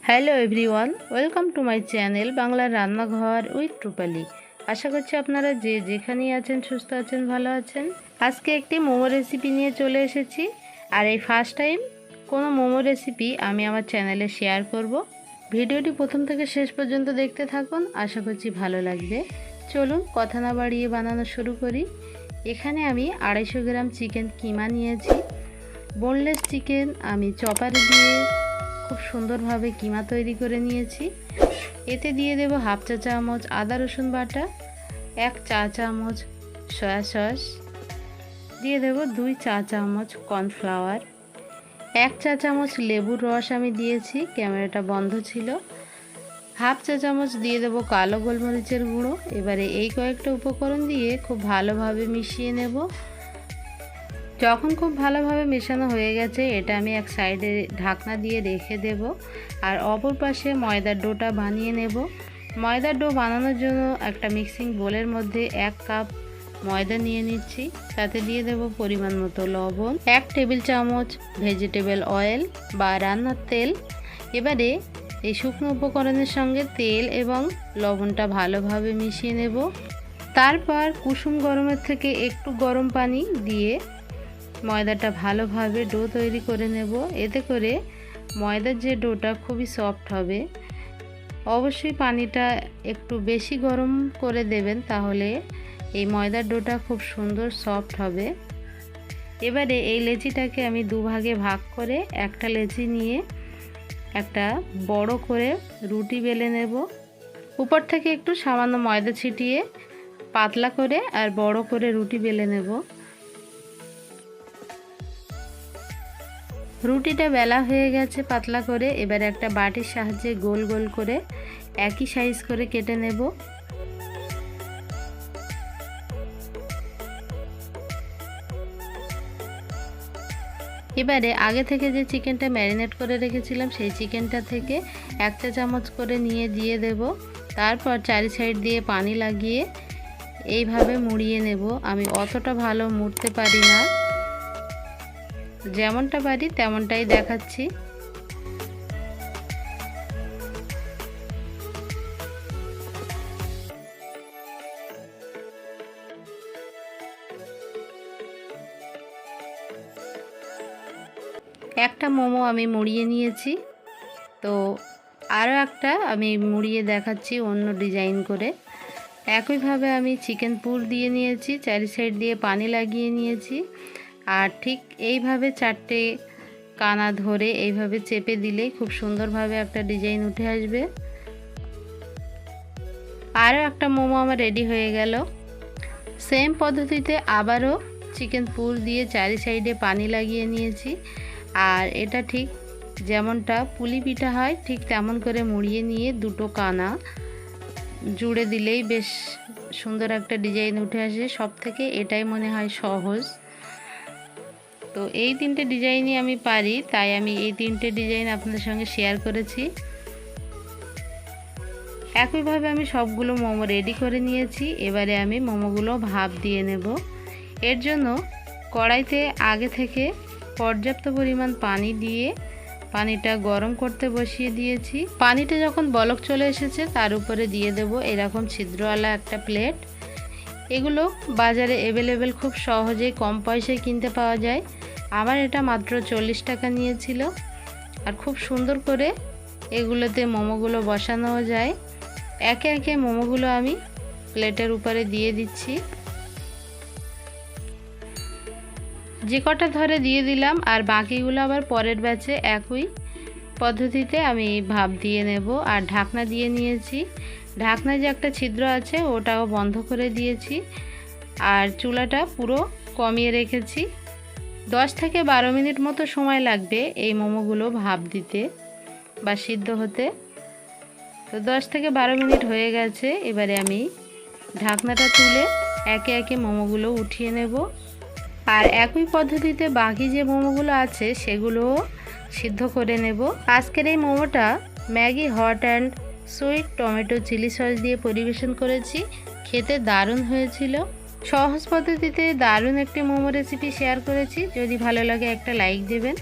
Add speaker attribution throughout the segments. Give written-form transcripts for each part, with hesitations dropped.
Speaker 1: Hello everyone, welcome to my channel বাংলার রান্নাঘর with রূপালি। আশা করছি আপনারা যে যেখানেই আছেন সুস্থ আছেন, ভালো আছেন। আজকে একটি মোমো রেসিপি নিয়ে চলে এসেছি। আর এই ফার্স্ট টাইম কোনো মোমো রেসিপি আমি আমার চ্যানেলে শেয়ার করব। ভিডিওটি প্রথম থেকে শেষ পর্যন্ত দেখতে থাকুন, আশা করছি ভালো লাগবে। চলুন কথা না বাড়িয়ে বানানো শুরু করি। এখানে আমি 250 গ্রাম চিকেন কিমা নিয়েছি। বোনলেস চিকেন আমি চপারে দিয়ে খুব সুন্দরভাবে কিমা তৈরি করে নিয়েছি। এতে দিয়ে দেব হাফ চা চামচ আদা রসুন বাটা, 1 চা চামচ সয়া সস, দিয়ে দেব 2 চা চামচ কর্নফ্লাওয়ার, 1 চা চামচ লেবুর রস আমি দিয়েছি, ক্যামেরাটা বন্ধ ছিল। হাফ চা চামচ দিয়ে দেব কালো গোলমরিচের গুঁড়ো। এবারে এই কয়েকটা উপকরণ দিয়ে খুব ভালোভাবে মিশিয়ে নেব। যখন খুব ভালোভাবে মেশানো হয়ে গেছে, এটা আমি এক সাইডে ঢাকনা দিয়ে রেখে দেব। আর অপর পাশে ময়দার ডোটা বানিয়ে নেব। ময়দার ডো বানানোর জন্য একটা মিক্সিং বোলের মধ্যে 1 কাপ ময়দা নিয়ে নিচ্ছি। তাতে দিয়ে দেব পরিমাণ মতো লবণ, 1 টেবিল চামচ ভেজিটেবল অয়েল বা রান্নার তেল। এবারে এই শুকনো উপকরণের সঙ্গে তেল এবং লবণটা ভালোভাবে মিশিয়ে নেব। তারপর কুসুম গরমের থেকে একটু গরম পানি দিয়ে ময়দাটা ভালোভাবে ডো তৈরি করে নেব। এতে করে ময়দার যে ডোটা খুবই সফট হবে। অবশ্যই পানিটা একটু বেশি গরম করে দেবেন, তাহলে এই ময়দার ডোটা খুব সুন্দর সফট হবে। এবারে এই লেচিটাকে আমি দুভাগে ভাগ করে একটা লেচি নিয়ে একটা বড় করে রুটি বেলে নেব। উপর থেকে একটু সামান্য ময়দা ছিটিয়ে পাতলা করে আর বড় করে রুটি বেলে নেব। রুটিটা বেলা হয়ে গেছে পাতলা করে। এবারে একটা বাটির সাহায্যে গোল গোল করে একই সাইজ করে কেটে নেব। এবারে আগে থেকে যে চিকেনটা ম্যারিনেট করে রেখেছিলাম, সেই চিকেনটা থেকে 1 চা চামচ করে নিয়ে দিয়ে দেব। তারপর চারি সাইড দিয়ে পানি লাগিয়ে এইভাবে মুড়িয়ে নেব। আমি অতটা ভালো মুড়তে পারি না, যেমনটা পারি তেমনটাই দেখাচ্ছি। একটা মোমো আমি মুড়িয়ে নিয়েছি, তো আরও একটা আমি মুড়িয়ে দেখাচ্ছি অন্য ডিজাইন করে। একইভাবে আমি চিকেন পুর দিয়ে নিয়েছি, চারি সাইড দিয়ে পানি লাগিয়ে নিয়েছি। আর ঠিক এইভাবে 4টে কানা ধরে এইভাবে চেপে দিলে খুব সুন্দরভাবে একটা ডিজাইন উঠে আসবে। আরও একটা মোমো আমার রেডি হয়ে গেল। সেম পদ্ধতিতে আবারও চিকেন পুর দিয়ে চারি সাইডে পানি লাগিয়ে নিয়েছি। আর এটা ঠিক যেমনটা পুলি পিঠা হয় ঠিক তেমন করে মুড়িয়ে নিয়ে দুটো কানা জুড়ে দিলেই বেশ সুন্দর একটা ডিজাইন উঠে আসে। সব থেকে এটাই মনে হয় সহজ। তো এই 3টে ডিজাইনই আমি পারি, তাই আমি এই 3টে ডিজাইন আপনাদের সঙ্গে শেয়ার করেছি। একইভাবে আমি সবগুলো মোমো রেডি করে নিয়েছি। এবারে আমি মোমোগুলো ভাপ দিয়ে নেব। এর জন্য কড়াইতে আগে থেকে পর্যাপ্ত পরিমাণ পানি দিয়ে পানিটা গরম করতে বসিয়ে দিয়েছি। পানিটা যখন বলক চলে এসেছে, তার উপরে দিয়ে দেব এরকম ছিদ্রওয়ালা একটা প্লেট। এগুলো বাজারে অ্যাভেলেবেল, খুব সহজেই কম পয়সায় কিনতে পাওয়া যায়। আমার এটা মাত্র 40 টাকা নিয়েছিল। আর খুব সুন্দর করে এগুলোতে মোমোগুলো বসানো যায়। একে একে মোমোগুলো আমি প্লেটের উপরে দিয়ে দিচ্ছি। যে কটা ধরে দিয়ে দিলাম, আর বাকিগুলো আবার পরের ব্যাচে একই পদ্ধতিতে আমি ভাপ দিয়ে নেব। আর ঢাকনা দিয়ে নিয়েছি। ঢাকনায় যে একটা ছিদ্র আছে ওটাও বন্ধ করে দিয়েছি। আর চুলাটা পুরো কমিয়ে রেখেছি। 10 থেকে 12 মিনিট মতো সময় লাগবে এই মোমোগুলো ভাপ দিতে বা সিদ্ধ হতে। তো 10 থেকে 12 মিনিট হয়ে গেছে। এবারে আমি ঢাকনাটা তুলে একে একে মোমোগুলো উঠিয়ে নেব। আর একই পদ্ধতিতে বাকি যে মোমোগুলো আছে সেগুলোও সিদ্ধ করে নেব। আজকের এই মোমোটা Maggi hot and sweet tomato chilli sauce দিয়ে পরিবেশন করেছি। খেতে দারুণ হয়েছিল। সহজ পদ্ধতিতে দারুণ একটি মোমো রেসিপি শেয়ার করেছি। যদি ভালো লাগে একটা লাইক দেবেন।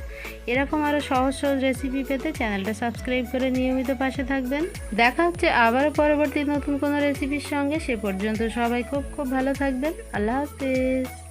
Speaker 1: এরকম আরও সহজ সহজ রেসিপি পেতে চ্যানেলটা সাবস্ক্রাইব করে নিয়মিত পাশে থাকবেন। দেখা হচ্ছে আবারও পরবর্তী নতুন কোনো রেসিপির সঙ্গে। সে পর্যন্ত সবাই খুব খুব ভালো থাকবেন। আল্লাহ হাফেজ।